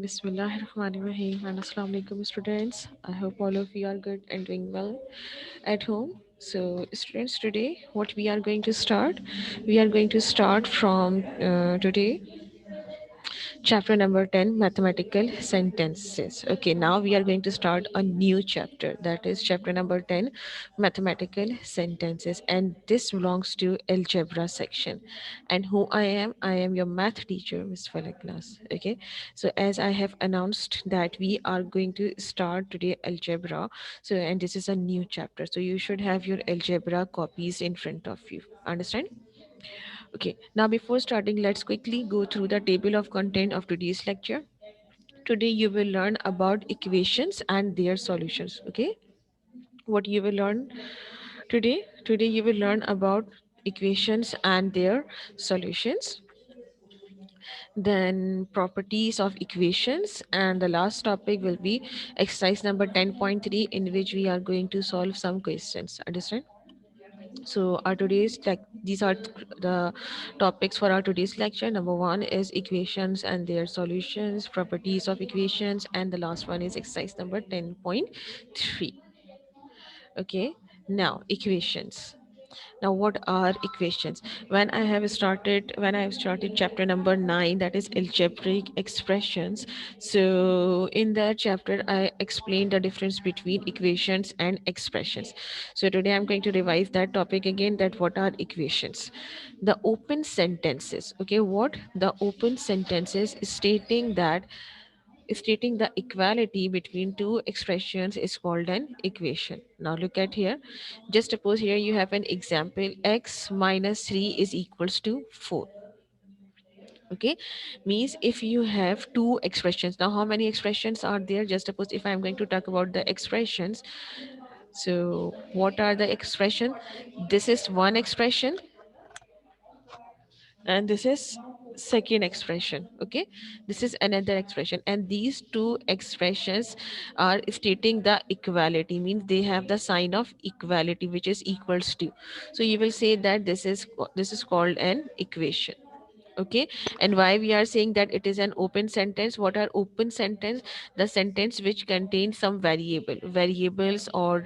Bismillahirrahmanirrahim and Assalamu alaikum students. I hope all of you are good and doing well at home. So students, today what we are going to start, we are going to start from today chapter number 10, mathematical sentences. Okay, now we are going to start a new chapter, that is chapter number 10, mathematical sentences, and this belongs to algebra section. And who I am your math teacher, Miss Falaknas. Okay, so as I have announced that we are going to start today algebra, so and this is a new chapter, so you should have your algebra copies in front of you. Understand? Okay, now before starting, let's quickly go through the table of content of today's lecture. Today you will learn about equations and their solutions. Okay, what you will learn today? Today you will learn about equations and their solutions, then properties of equations, and the last topic will be exercise number 10.3, in which we are going to solve some questions. Understand? So our today's like these are the topics for our today's lecture. Number one is equations and their solutions, properties of equations, and the last one is exercise number 10.3. Okay, now equations. Now what are equations? When I have started chapter number 9, that is algebraic expressions, so in that chapter I explained the difference between equations and expressions. So today I'm going to revise that topic again, that what are equations. The open sentences, okay, what the open sentences is stating the equality between two expressions is called an equation. Now look at here. Just suppose here you have an example, x minus 3 is equals to 4. Okay, means if you have two expressions, now how many expressions are there? Just suppose if I'm going to talk about the expressions, so what are the expression? This is one expression and this is second expression. Okay, this is another expression, and these two expressions are stating the equality, means they have the sign of equality, which is equals to. So you will say that this is called an equation. Okay, and why we are saying that it is an open sentence? What are open sentence? The sentence which contains some variables, or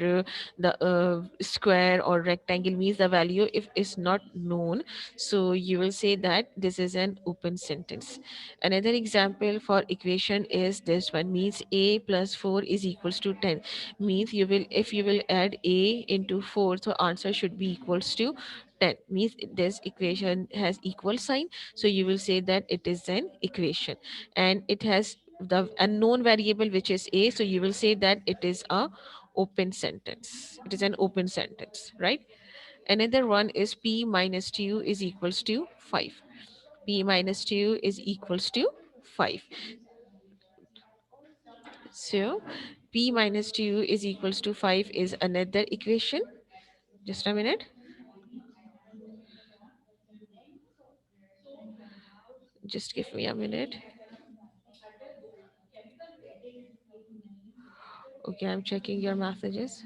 the square or rectangle, means the value if is not known, so you will say that this is an open sentence. Another example for equation is this one, means a plus 4 is equals to 10, means you will, if you will add a into 4, so answer should be equals to 10, means this equation has equal sign, so you will say that it is an equation. And it has the unknown variable, which is a, so you will say that it is a open sentence. It is an open sentence, right? Another one is p minus 2 is equals to 5. P minus 2 is equals to 5. So p minus 2 is equals to 5 is another equation. Just a minute. Just give me a minute. Okay, I'm checking your messages.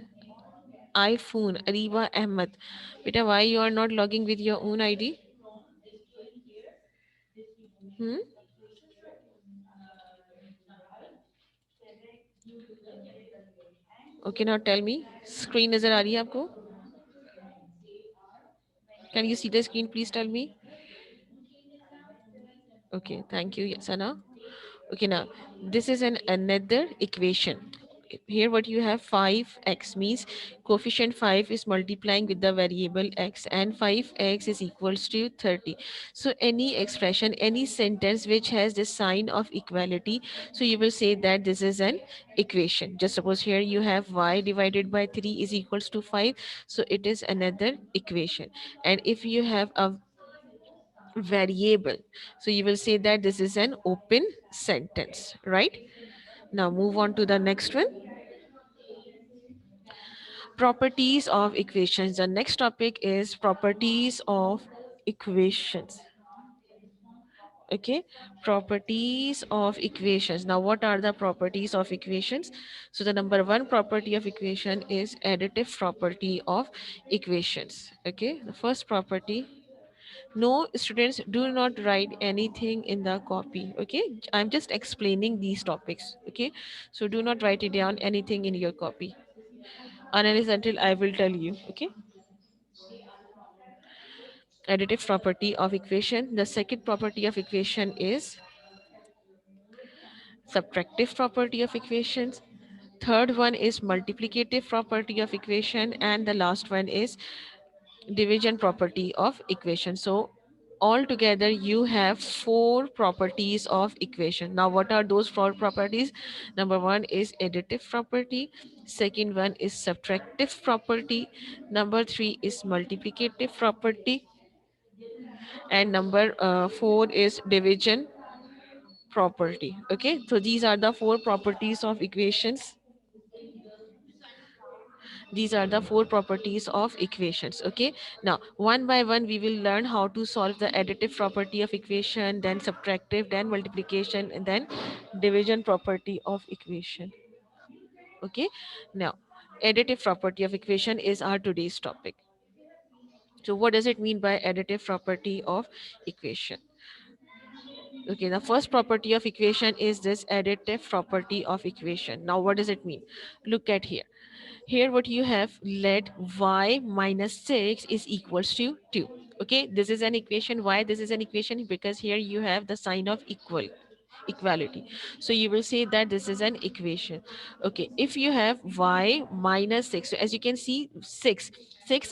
iPhone, Ariba Ahmed. Beta, why you are not logging with your own ID? Hmm? Okay, now tell me. Screen नजर आ रही है आपको? Can you see the screen? Please tell me. Okay, thank you, Sana. Okay, now this is an another equation. Here what you have, 5x, means coefficient 5 is multiplying with the variable x, and 5x is equals to 30. So any expression, any sentence which has the sign of equality, so you will say that this is an equation. Just suppose here you have y divided by 3 is equals to 5, so it is another equation. And if you have a variable, so you will say that this is an open sentence, right? Now move on to the next one, properties of equations. The next topic is properties of equations. Okay, properties of equations. Now what are the properties of equations? So the number one property of equation is additive property of equations. Okay, the first property No, students, do not write anything in the copy. Okay, I'm just explaining these topics. Okay, so do not write it down anything in your copy unless until I will tell you. Okay, additive property of equation. The second property of equation is subtractive property of equations. Third one is multiplicative property of equation, and the last one is division property of equation. So altogether you have four properties of equation. Now what are those four properties? Number one is additive property, second one is subtractive property, number three is multiplicative property, and number four is division property. Okay, so these are the four properties of equations. These are the four properties of equations. Okay, now one by one we will learn how to solve the additive property of equation, then subtractive, then multiplication, and then division property of equation. Okay, now additive property of equation is our today's topic. So what does it mean by additive property of equation? Okay, the first property of equation is this additive property of equation. Now what does it mean? Look at here. Here what you have, let y minus 6 is equals to 2. Okay, this is an equation. Why this is an equation? Because here you have the sign of equality. So you will say that this is an equation. Okay, if you have y minus 6, so as you can see, 6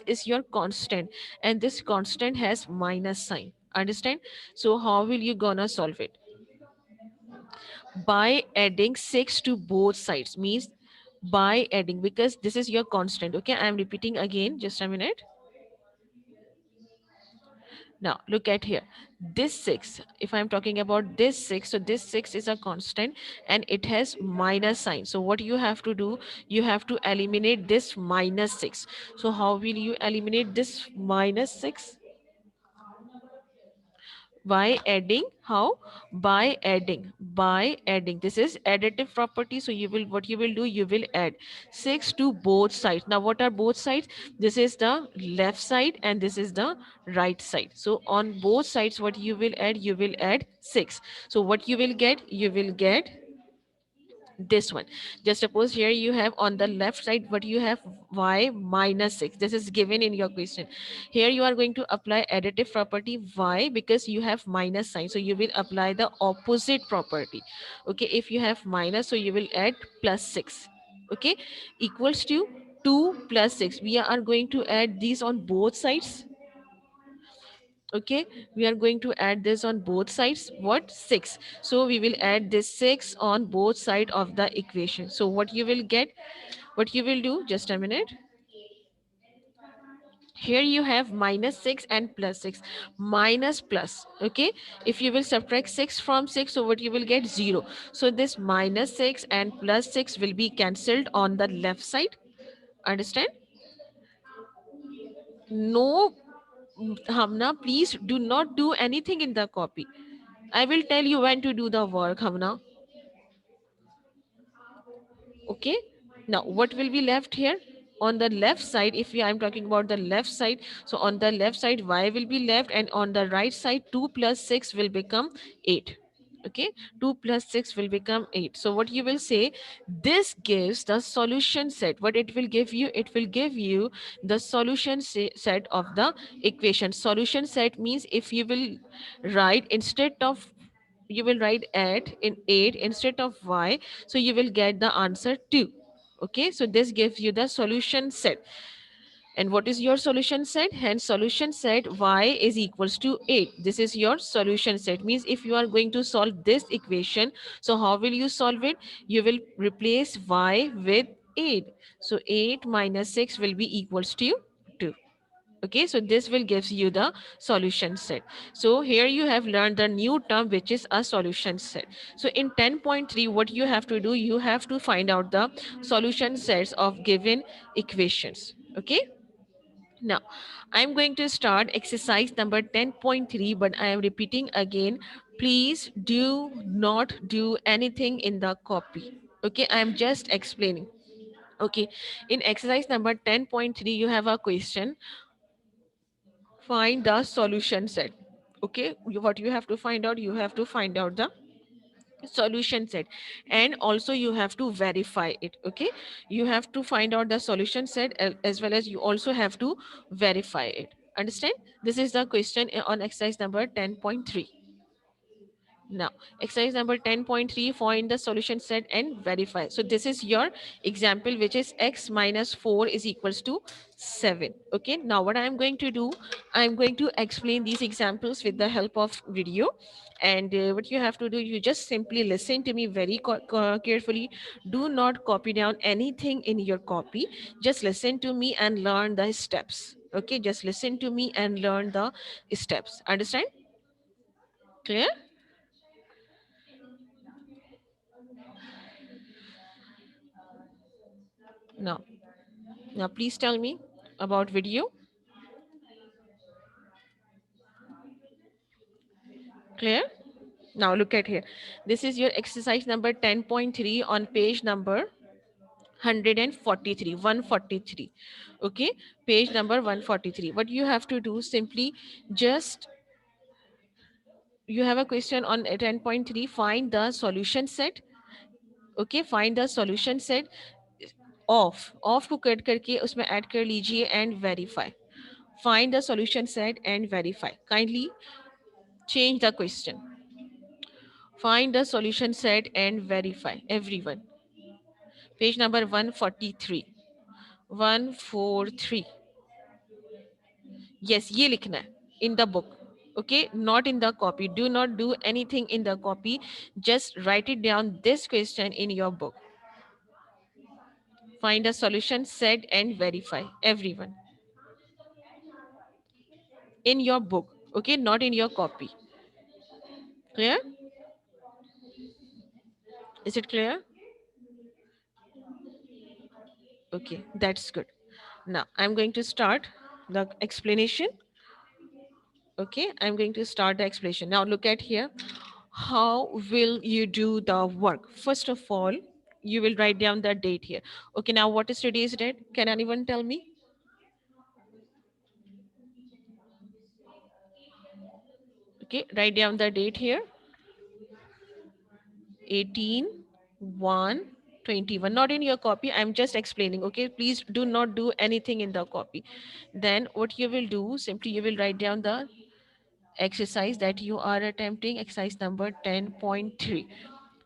is your constant, and this constant has minus sign. Understand? So how will you gonna solve it? By adding 6 to both sides, means by adding, because this is your constant. Okay, I'm repeating again, just a minute. Now look at here, this 6, if I'm talking about this 6, so this 6 is a constant and it has minus sign. So what you have to do, you have to eliminate this minus 6. So how will you eliminate this minus 6? By adding. How? By adding, this is additive property. So you will, what you will do, you will add 6 to both sides. Now what are both sides? This is the left side and this is the right side. So on both sides what you will add, you will add 6. So what you will get, you will get this one. Just suppose here you have on the left side what you have, y minus 6. This is given in your question. Here you are going to apply additive property. Why? Because you have minus sign, so you will apply the opposite property. Okay, if you have minus, so you will add plus 6. Okay, equals to 2 plus 6. We are going to add these on both sides. Okay, we are going to add this on both sides. What? 6. So we will add this 6 on both side of the equation. So what you will get, what you will do, just a minute. Here you have minus 6 and plus 6, minus plus. Okay, if you will subtract 6 from 6, so what you will get, 0. So this minus 6 and plus 6 will be cancelled on the left side. Understand? No, Hamna, please do not do anything in the copy. I will tell you when to do the work, Hamna. Okay, now what will be left here? On the left side, if I'm talking about the left side, so on the left side y will be left, and on the right side 2 plus 6 will become 8. Okay, 2 plus 6 will become 8. So what you will say, this gives the solution set. What it will give you, it will give you the solution set of the equation. Solution set means if you will write, instead of, you will write at in 8 instead of y, so you will get the answer 2. Okay, so this gives you the solution set. And what is your solution set? Hence solution set y is equals to 8. This is your solution set. Means if you are going to solve this equation, so how will you solve it? You will replace y with 8. So 8 minus 6 will be equals to 2. Okay, so this will gives you the solution set. So here you have learned the new term, which is a solution set. So in 10.3, what you have to do, you have to find out the solution sets of given equations. Okay, now I'm going to start exercise number 10.3, but I am repeating again, please do not do anything in the copy. Okay, I am just explaining. Okay, in exercise number 10.3 you have a question. find the solution set. Okay, what you have to find out, you have to find out the solution set, and also you have to verify it. Okay, you have to find out the solution set, as well as you also have to verify it. Understand? This is the question on exercise number 10.3. Now, exercise number 10.3, find the solution set and verify. So this is your example, which is x minus 4 is equals to 7. Okay, now what I am going to do, I am going to explain these examples with the help of video. And what you have to do, you just simply listen to me very carefully. Do not copy down anything in your copy. Just listen to me and learn the steps. Okay, just listen to me and learn the steps. Understand? Clear? Now, please tell me about video. Clear? Now, look at here. This is your exercise number 10.3 on page number 143. 143. Okay, page number 143. What you have to do, simply just, you have a question on 10.3, find the solution set. Okay, find the solution set of को cut करके उसमें add कर लीजिए and verify. Find the solution set and verify. Kindly change the question. Find the solution set and verify. Everyone. Page number 143. 143. Yes, ये लिखना है. In the book. Okay, not in the copy. Do not do anything in the copy. Just write it down, this question, in your book. Find a solution set and verify. Everyone. In your book. Okay, not in your copy. Clear? Is it clear? Okay, that's good. Now I'm going to start the explanation. Okay, I'm going to start the explanation. Now look at here. How will you do the work? First of all, you will write down the date here. Okay, now what is today's date? Can anyone tell me? Okay, write down the date here. 18 1 21. Not in your copy. I'm just explaining. Okay, please do not do anything in the copy. Then what you will do, simply you will write down the exercise that you are attempting, exercise number 10.3.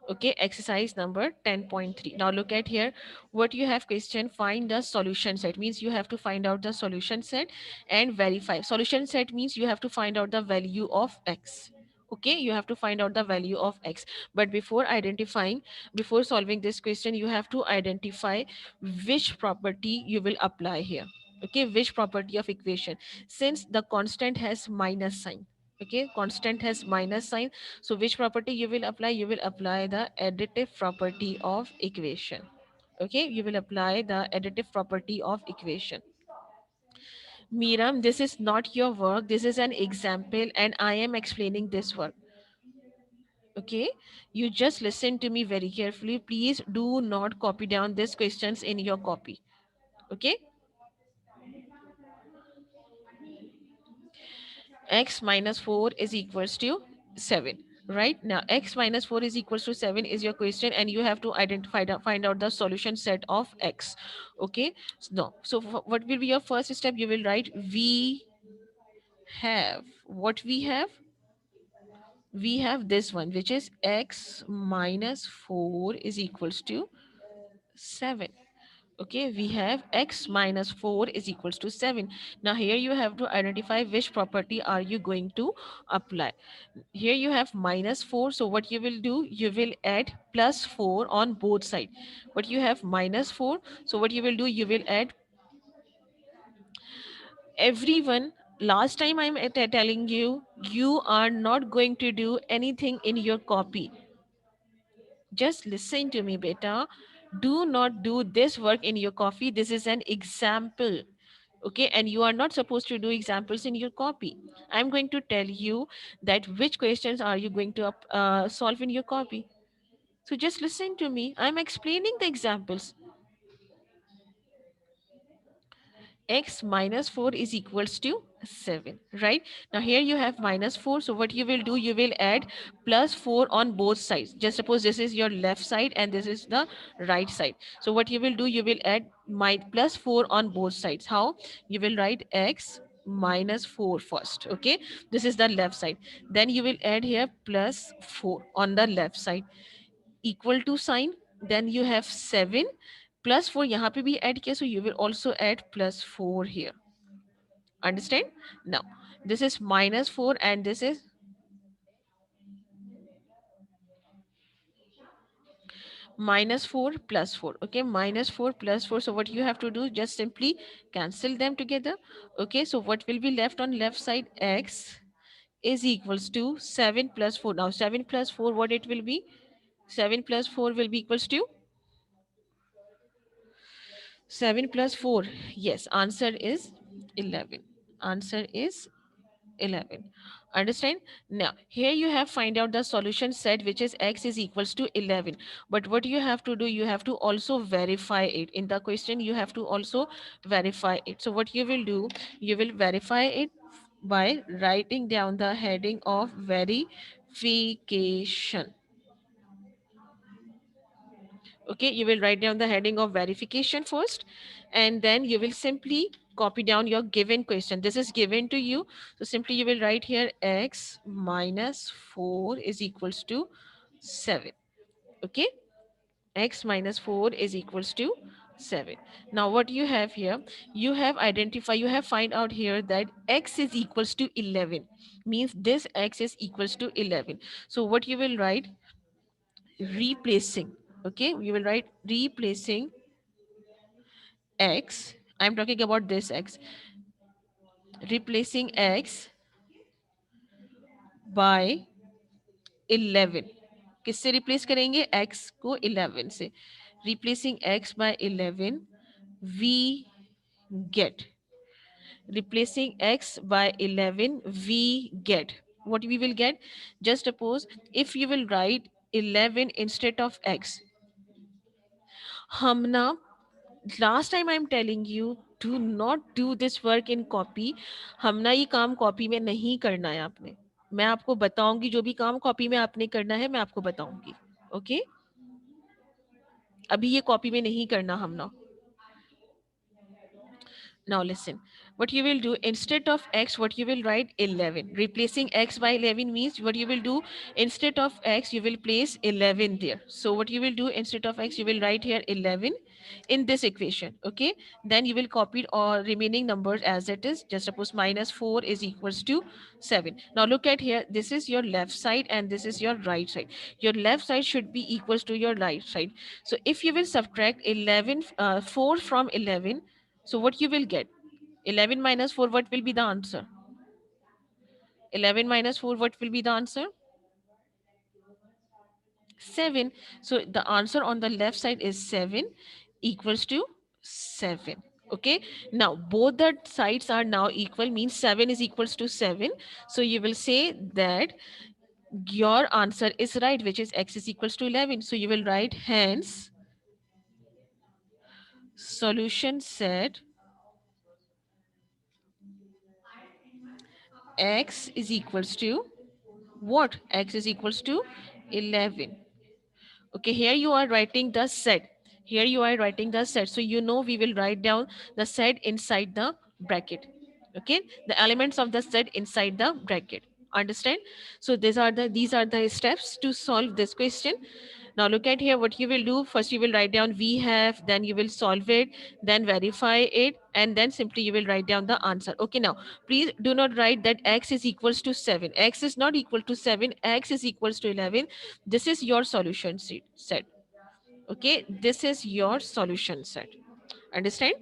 Okay, exercise number 10.3. Now look at here. What you have question, find the solution set, means you have to find out the solution set and verify. Solution set means you have to find out the value of x. Okay, you have to find out the value of x. But before identifying, before solving this question, you have to identify which property you will apply here. Okay, which property of equation, since the constant has minus sign. Okay, constant has minus sign, so which property you will apply? You will apply the additive property of equation. Okay, you will apply the additive property of equation. Miram, this is not your work. This is an example and I am explaining this work. Okay, you just listen to me very carefully. Please do not copy down these questions in your copy. Okay, x minus 4 is equals to 7. Right now, x minus 4 is equals to 7 is your question, and you have to identify find out the solution set of x. Okay, so what will be your first step? You will write we have, what we have this one, which is x minus 4 is equals to 7. Okay, we have x minus 4 is equals to 7. Now here you have to identify which property are you going to apply. Here you have minus 4, so what you will do, you will add plus 4 on both sides. But you have minus 4, so what you will do, you will add, everyone, last time I'm telling you, you are not going to do anything in your copy. Just listen to me, beta. Do not do this work in your copy. This is an example. Okay, and you are not supposed to do examples in your copy. I'm going to tell you that which questions are you going to solve in your copy. So just listen to me. I'm explaining the examples. x minus 4 is equals to 7, right? Now here you have minus 4, so what you will do, you will add plus 4 on both sides. Just suppose this is your left side and this is the right side. So what you will do, you will add plus 4 on both sides. How? You will write x minus 4 first, okay? This is the left side. Then you will add here plus 4 on the left side, equal to sign. Then you have 7 plus 4 यहाँ पे भी add किया, so you will also add plus 4 here. Understand? Now this is minus 4 and this is minus 4 plus 4. Okay, minus 4 plus 4. So what you have to do, just simply cancel them together. Okay, so what will be left on left side? X is equals to 7 plus 4. Now 7 plus 4, what it will be? 7 plus 4 will be equals to 7 plus 4. Yes, answer is 11. Answer is 11. Understand? Now here you have find out the solution set, which is x is equals to 11. But what you have to do, you have to also verify it. In the question you have to also verify it. So what you will do, you will verify it by writing down the heading of verification. Okay, you will write down the heading of verification first, and then you will simply copy down your given question. This is given to you, so simply you will write here x minus 4 is equals to 7. Okay, x minus 4 is equals to 7. Now what you have here, you have identified, you have find out here that x is equals to 11, means this x is equals to 11. So what you will write, replacing. Okay, you will write replacing x, I'm talking about this x, replacing x by 11. किससे replace करेंगे, x को 11 से. replacing x by 11, we get, replacing x by 11, we get, what we will get, just suppose if you will write 11 instead of x, हम ना, last time I am telling you, do not do this work in copy. हम ना ये काम copy में नहीं करना है आपने. मैं आपको बताऊंगी, जो भी काम कॉपी में आपने करना है मैं आपको बताऊंगी. ओके, अभी ये कॉपी में नहीं करना हम ना. Now listen, what you will do, instead of x, what you will write 11. Replacing x by 11 means what you will do, instead of x, you will place 11 there. So what you will do, instead of x, you will write here 11 in this equation. Okay, then you will copy all remaining numbers as it is. Just suppose minus 4 is equals to 7. Now look at here, this is your left side and this is your right side. Your left side should be equals to your right side. So if you will subtract 4 from 11, so what you will get? 11 minus 4, what will be the answer? 11 minus 4, what will be the answer? 7. So the answer on the left side is 7 equals to 7. Okay. Now both the sides are now equal, means 7 is equals to 7. So you will say that your answer is right, which is x is equals to 11. So you will write hence solution set x is equals to what? X is equals to 11. Okay, here you are writing the set. Here you are writing the set. So you know we will write down the set inside the bracket. Okay, the elements of the set inside the bracket. Understand? So these are the steps to solve this question. Now look at here what you will do. First you will write down we have, then you will solve it, then verify it, and then simply you will write down the answer. Okay, now please do not write that x is equals to 7. X is not equal to 7. X is equals to 11. This is your solution set. Okay, this is your solution set. Understand?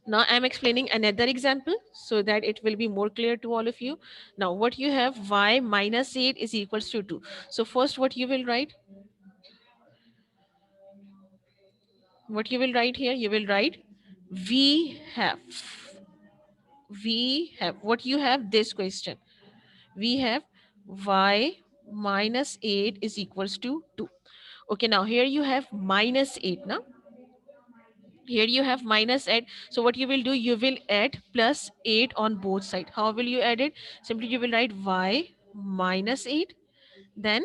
Now I'm explaining another example so that it will be more clear to all of you. Now what you have, y minus 8 is equals to 2. So first what you will write, what you will write here, you will write we have, we have, what you have, this question, we have y minus 8 is equals to 2. Okay, now here you have minus 8 now. Here you have minus 8. So what you will do, you will add plus 8 on both sides. How will you add it? Simply you will write y minus 8, then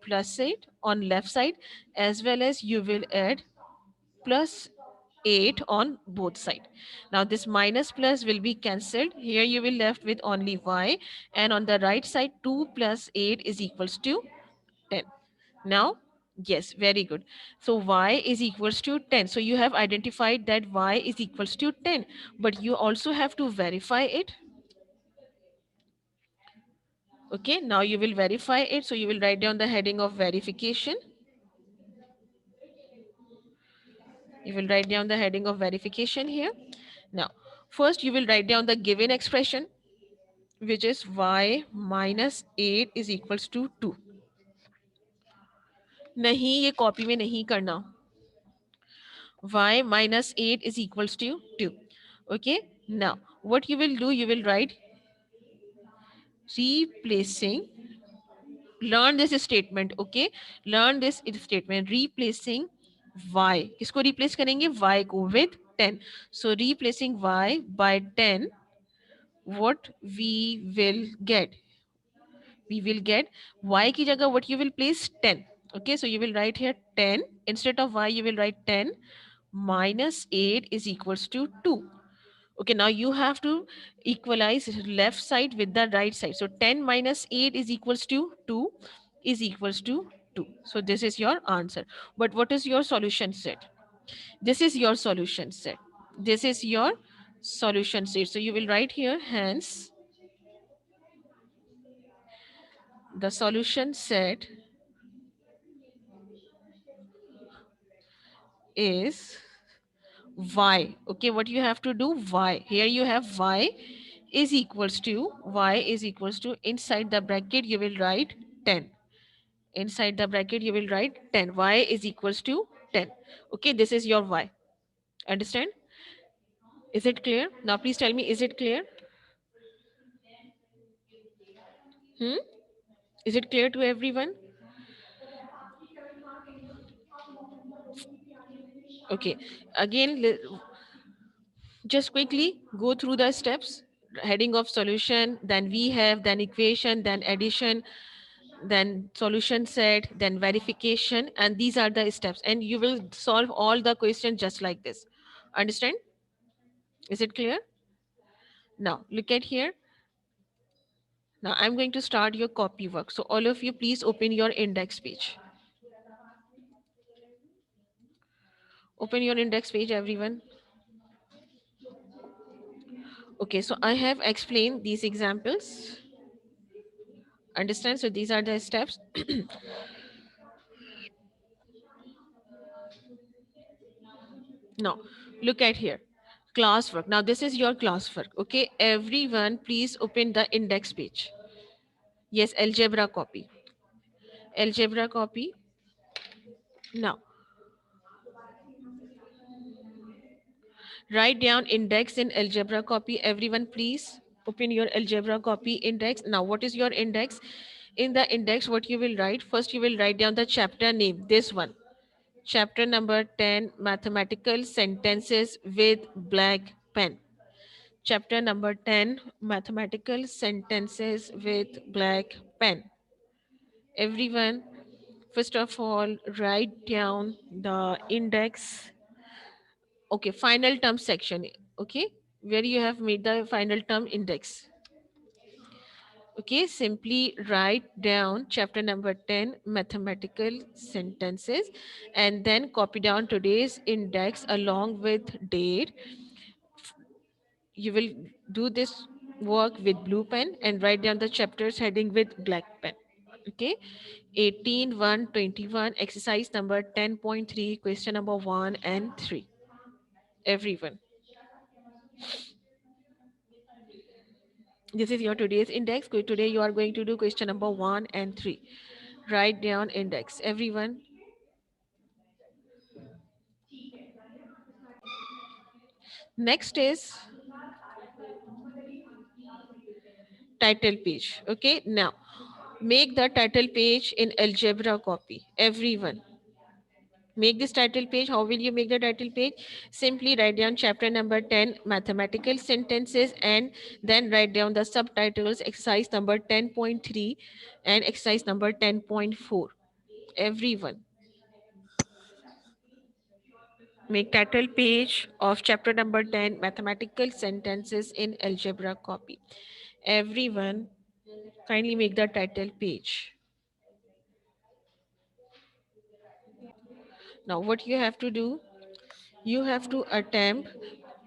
plus 8 on left side, as well as you will add plus 8 on both side. Now this minus plus will be cancelled. Here you will left with only y, and on the right side 2 plus 8 is equals to 10. Now, yes, very good. So y is equals to 10. So you have identified that y is equals to 10, but you also have to verify it. Okay, now you will verify it. So you will write down the heading of verification. You will write down the heading of verification here. Now, first you will write down the given expression, which is y minus 8 is equals to 2. नहीं, ये copy में नहीं करना. Y minus 8 is equals to 2. Okay, now what you will do, you will write replacing, learn this statement. Okay, learn this statement, replacing y. किसको replace करेंगे? Y को with 10. So replacing y by 10, what we will get y की जगह what you will place 10. Okay, so you will write here 10 instead of y, you will write 10 minus 8 is equals to 2. Okay, now you have to equalize left side with the right side. So 10 minus 8 is equals to 2 is equals to 2. So this is your answer. But what is your solution set? This is your solution set. This is your solution set. So you will write here, hence the solution set is y. Okay, what you have to do, y. Here you have y is equals to, inside the bracket you will write 10. Inside the bracket you will write 10. Y is equals to 10. Okay, this is your y. Understand? Is it clear? Now please tell me, is it clear? Hmm? Is it clear to everyone? Okay, again, just quickly go through the steps. Heading of solution, then we have, then equation, then addition, then solution set, then verification, and these are the steps, and you will solve all the questions just like this. Understand? Is it clear? Now look at here. Now I'm going to start your copy work. So all of you, please open your index page. Open your index page, everyone. Okay, so I have explained these examples. Understand? So these are the steps. Now look at here. Classwork. Now this is your classwork. Okay, everyone, please open the index page. Yes, algebra copy. Algebra copy. Now write down index in algebra copy. Everyone, please open your algebra copy index. Now, what is your index? In the index, what you will write? First, you will write down the chapter name. This one. Chapter number 10, mathematical sentences with black pen. Chapter number 10, mathematical sentences with black pen. Everyone, first of all, write down the index. Okay, final term section. Okay, where you have made the final term index. Okay, simply write down chapter number 10, mathematical sentences, and then copy down today's index along with date. You will do this work with blue pen and write down the chapters heading with black pen. Okay, 18 1 21 exercise number 10.3, question number 1 and 3. Everyone, this is your today's index. Today you are going to do question number 1 and 3. Write down index. Everyone. Next is title page. Okay. Now make the title page in algebra copy. Everyone. Make this title page. How will you make the title page? Simply write down chapter number 10, mathematical sentences, and then write down the subtitles, exercise number 10.3 and exercise number 10.4. Everyone, make title page of chapter number 10, mathematical sentences in algebra copy. Everyone, kindly make the title page. Now, what you have to do? You have to attempt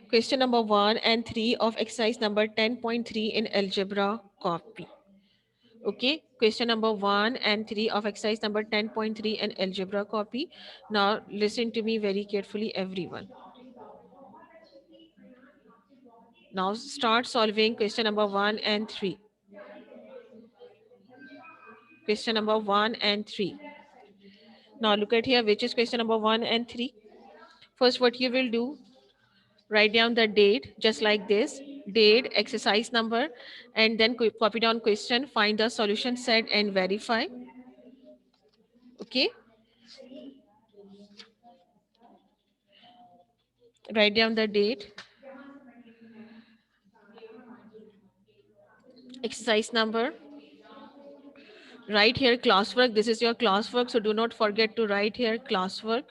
question number 1 and 3 of exercise number 10.3 in algebra copy. Okay, question number 1 and 3 of exercise number 10.3 in algebra copy. Now, listen to me very carefully, everyone. Now, start solving question number 1 and 3. Question number 1 and 3. Now, look at here, which is question number 1 and 3. First, what you will do, write down the date just like this, date, exercise number, and then copy down question, find the solution set and verify. Okay, write down the date, exercise number, write here classwork. This is your classwork, so do not forget to write here classwork.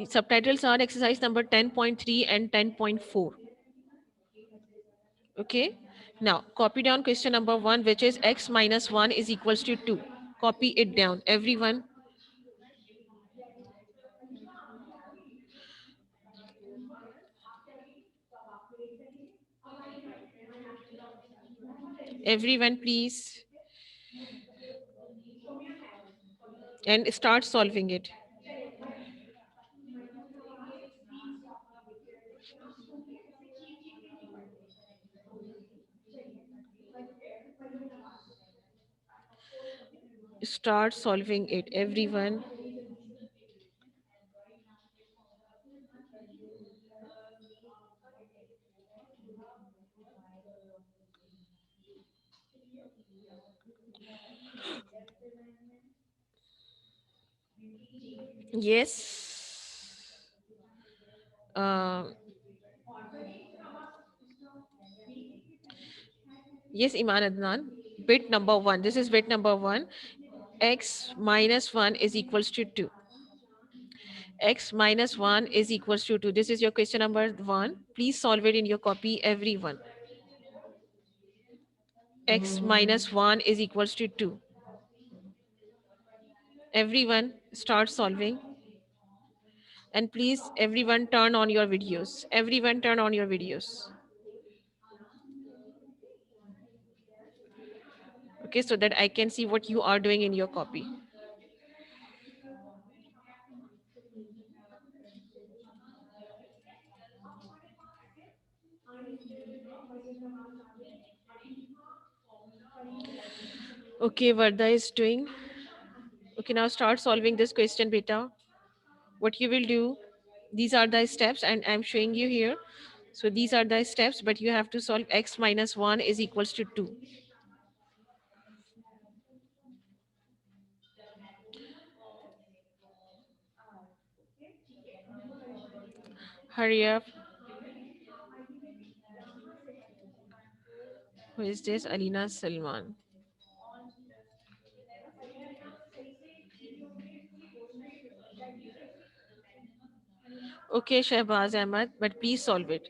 Subtitles are exercise number 10.3 and 10.4. Okay, now copy down question number 1, which is x minus 1 is equals to 2. Copy it down, everyone. Everyone, please, and start solving it. Start solving it, everyone. Yes. Uh, yes, Iman Adnan. Bit number 1. This is bit number 1. X minus 1 is equals to 2. X minus 1 is equals to 2. This is your question number 1. Please solve it in your copy, everyone. X minus 1 is equals to 2. Everyone, start solving. And please, everyone, turn on your videos. Everyone, turn on your videos. Okay, so that I can see what you are doing in your copy. Okay, Varda is doing. Okay, now start solving this question, beta. What you will do, these are the steps, and I'm showing you here. So these are the steps, but you have to solve x minus 1 is equals to 2. Hurry up. Who is this? Alina Salman. Okay, Shahbaz Ahmad, but please solve it.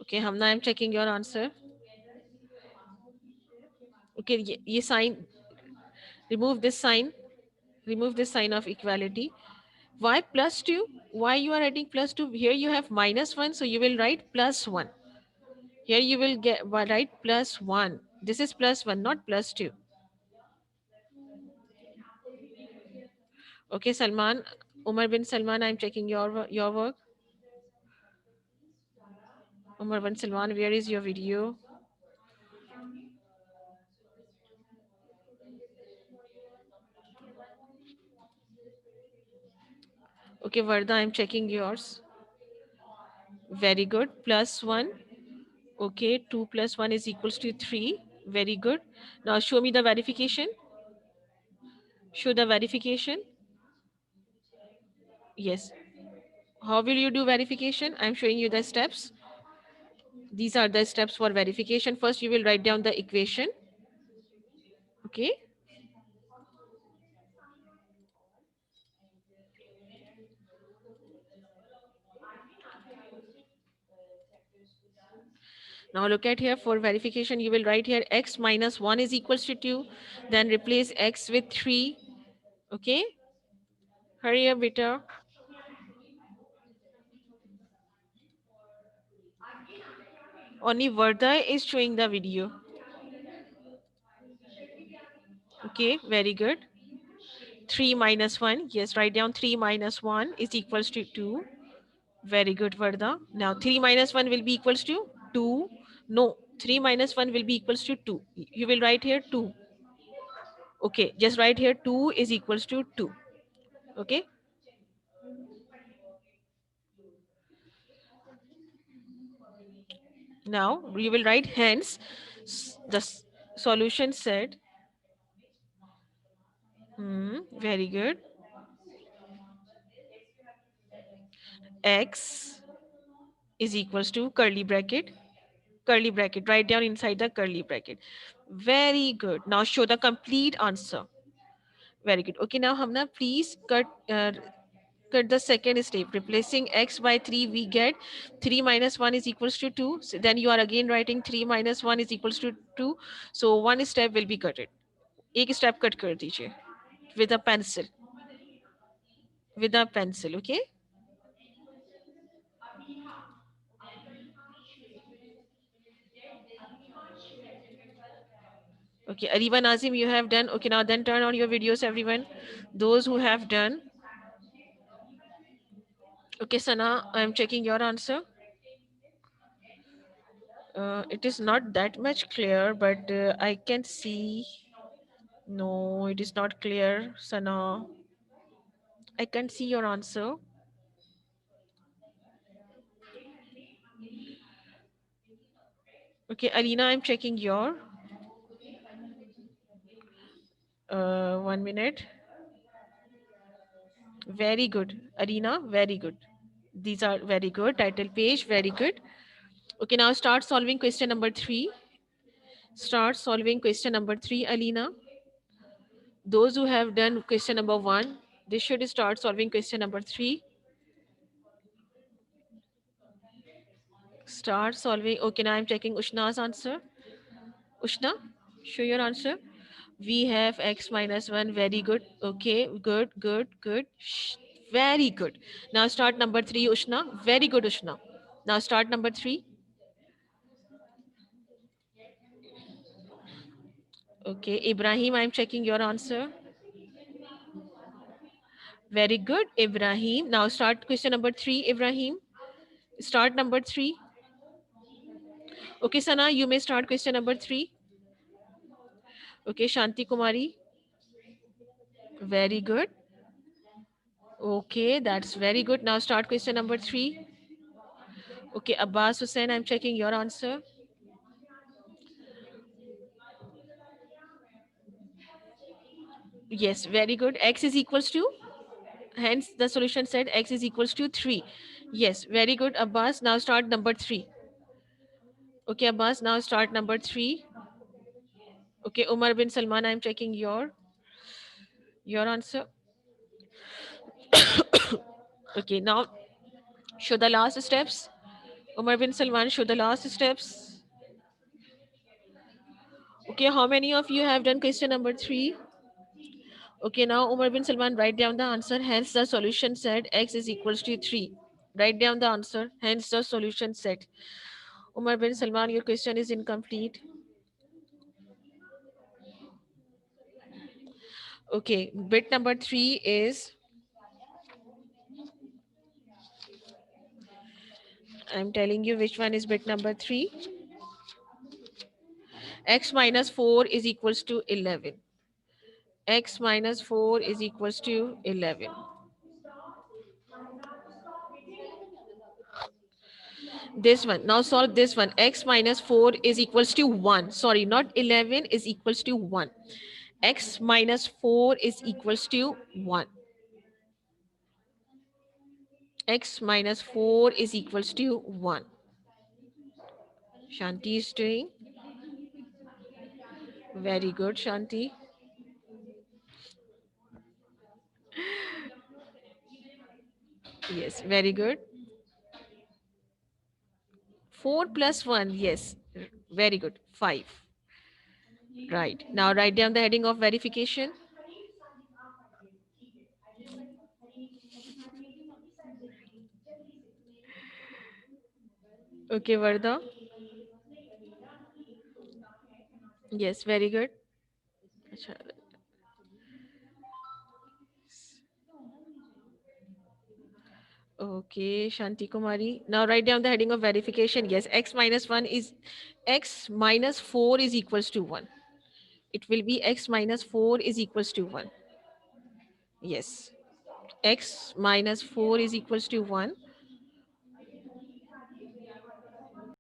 Okay, Hamna, I'm checking your answer. Okay, ye sign, remove this sign, remove this sign of equality. Why plus 2? Why you are adding plus 2? Here you have minus 1, so you will write plus 1. Here you will write plus 1. This is plus 1, not plus 2. Okay, Salman, Umar bin Salman, I'm checking your work. Umar bin Salman, where is your video? Okay, Varda, I'm checking yours. Very good. Plus 1. Okay, 2 plus 1 is equals to 3. Very good. Now show me the verification. Show the verification. Yes. How will you do verification? I'm showing you the steps. These are the steps for verification. First, you will write down the equation. Okay. Now look at here for verification. You will write here x minus 1 is equals to 2. Then replace x with 3. Okay. Hurry up, beta. Only Varda is showing the video. Okay. Very good. 3 minus 1. Yes, write down 3 minus 1 is equals to 2. Very good, Varda. Now 3 minus 1 will be equals to 2. No, 3 minus 1 will be equals to 2. You will write here 2. Okay, just write here 2 is equals to 2. Okay. Now you will write hence solution said. Very good. X is equals to curly bracket. Write down inside the curly bracket. Very good. Now show the complete answer. Very good. Okay, now Hamna, please cut the second step. Replacing x by 3, we get 3 minus 1 is equals to 2. So then you are again writing 3 minus 1 is equals to 2. So one step will be cutted. एक step cut कर दीजिए with a pencil. With a pencil, okay? Okay, Ariba Nazim, you have done. Okay, now then turn on your videos, everyone. Those who have done. Okay, Sana, I'm checking your answer. It is not that much clear, but I can see. No, it is not clear, Sana. I can't see your answer. Okay, Alina, I'm checking your. 1 minute. Very good. Arena, very good. These are very good. Title page, very good. Okay, now start solving question number 3. Start solving question number 3, Alina. Those who have done question number 1, they should start solving question number 3. Start solving. Okay, now I'm checking Ushna's answer. Ushna, show your answer. We have x minus 1. Very good. Okay, good, good, good. Very good. Now start number 3, Ushna. Very good, Ushna. Now start number 3. Okay, Ibrahim, I'm checking your answer. Very good, Ibrahim. Now start question number 3, Ibrahim. Start number 3. Okay, Sana, you may start question number 3. Okay, Shanti Kumari. Very good. Okay, that's very good. Now start question number 3. Okay, Abbas Hussain, I'm checking your answer. Yes, very good. X is equals to, hence the solution said x is equals to 3. Yes, very good, Abbas. Now start number 3. Okay, Abbas, now start number 3. Okay, Umar bin Salman, I'm checking your answer. Okay, now show the last steps. Umar bin Salman, show the last steps. Okay, how many of you have done question number 3? Okay, now Umar bin Salman, write down the answer. Hence, the solution said x is equals to 3. Write down the answer. Hence, the solution said. Umar bin Salman, your question is incomplete. Okay, bit number 3 is, I'm telling you which one is bit number 3. X minus 4 is equals to 11. X minus 4 is equals to 11. This one. Now solve this one. X minus 4 is equals to 1. Sorry, not 11 is equals to 1. X minus 4 is equals to 1. X minus 4 is equals to 1. Shanti is doing very good, Shanti. Yes, very good. 4 plus 1, yes, very good. 5. Right. Now write down the heading of verification. Okay, Varda. Yes, very good. Acha, okay, Shanti Kumari. Now write down the heading of verification. Yes, x minus 1 is x minus 4 is equals to 1. It will be x minus 4 is equals to 1. Yes. X minus 4 is equals to 1.